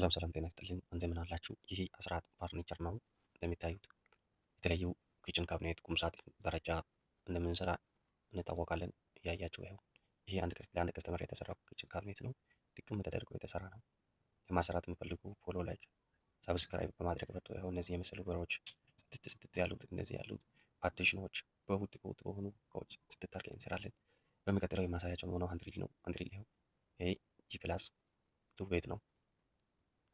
ሰላም ሰላም ጤና ይስጥልኝ እንደምን አላችሁ? ይህ አስራት ፈርኒቸር ነው። እንደሚታዩት የተለያዩ ኪችን ካቢኔት፣ ቁም ሳጥን ደረጃ እንደምንሰራ እንታወቃለን። እያያችሁ ይኸው ይሄ ለአንድ ከስተመር የተሰራው ኪችን ካቢኔት ነው። ድቅም ተደርጎ የተሰራ ነው። ለማሰራት የሚፈልጉ ፎሎ፣ ላይክ፣ ሰብስክራይብ በማድረግ በርቱ። ይኸው እነዚህ የመሰሉ በሮች ጽድት ያሉት እነዚህ ያሉት ፓርቲሽኖች በውድ በሆኑ እቃዎች ጽድት አድርገን እንሰራለን። በሚቀጥለው የማሳያቸው ሆነው አንድሪል ነው። አንድሪል ይኸው ይሄ ጂ+ ቱ ቤት ነው።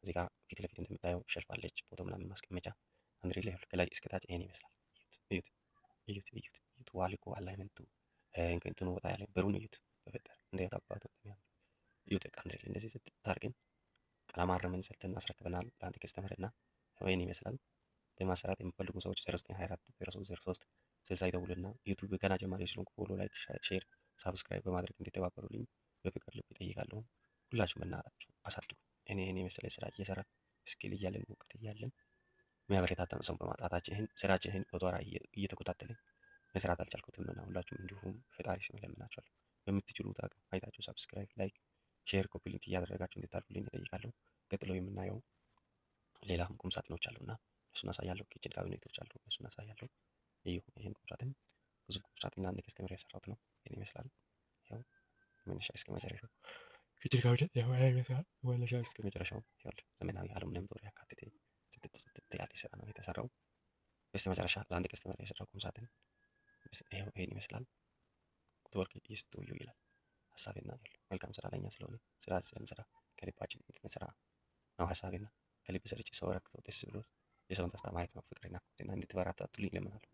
እዚህ ጋር ፊት ለፊት እንደምታየው ሸልፍ አለች፣ ፎቶ ምናምን ማስቀመጫ። አንድሪ ላይ ከላይ እስከታች ይሄን ይመስላል። እዩት እዩት እዩት እዩት። ዋልኮ አላይመንቱ እንትኑ ወጣ ያለ በሩን እዩት። በፈጠረ እንዴት አባቱ እንደሚያምር እዩት። አንድሪ እንደዚህ ስታርግን ቀለም አርመን ሰርተን አስረክበናል ለአንድ ከስተመር እና ይሄን ይመስላል። ለማሰራት የሚፈልጉ ሰዎች 0924 0303 60 ይደውሉና ዩቲዩብ ገና ጀማሪ ስለሆንኩ ፎሎ፣ ላይክ፣ ሼር፣ ሳብስክራይብ በማድረግ እንድትተባበሩልኝ በፍቅር ልብ ይጠይቃለሁ። ሁላችሁም በእናታችሁ አሳድጉ። እኔ የመሰለ ስራ እየሰራ ስኪል እያለን እውቀት እያለን የሚያበረታታን ሰው በማጣታችን ስራችንን በጧራ እየተኮታተልን መስራት አልቻልኩትም እና ሁላችሁም እንዲሁም ፈጣሪ ስም እለምናችኋለሁ በምትችሉት አቅም አይታችሁ ሳብስክራይብ፣ ላይክ፣ ሼር፣ ኮፒ ሊንክ እያደረጋችሁ እንድታልፉልኝ እጠይቃለሁ። ቀጥሎ የምናየው ሌላም ቁም ሳጥኖች አሉና እሱን አሳያለሁ። ኪችን ካቢኔቶች አሉ እሱን አሳያለሁ። ይሄን ቁም ሳጥን ብዙ ቁም ሳጥን ለአንድ ከስተመር የሰራሁት ነው። ይሄን ይመስላል። ያው መነሻ እስከ መጨረሻው ኪችን ካቢኔት ያው ይመስላል። መነሻ እስከ መጨረሻው ያው ዘመናዊ አሉሚኒየም ዶር ያካተተ ጽድት ያለ ስራ ነው የተሰራው። በስተ መጨረሻ ለአንድ ከስተመር የሰራው ቁም ሳጥን ይሄን ይመስላል። ቁጥወርክ ኢስቱ ይላል። ሀሳቤና ያለው መልካም ስራ ለኛ ስለሆነ ስራ ስንሰራ ከልባችን እንድንሰራ ነው ሀሳቤና ከልብ ሰርቼ ሰው ረክተው ደስ ብሎ የሰውን ደስታ ማየት ነው ፍቅሬና እንድትበረታቱልኝ እለምናለሁ።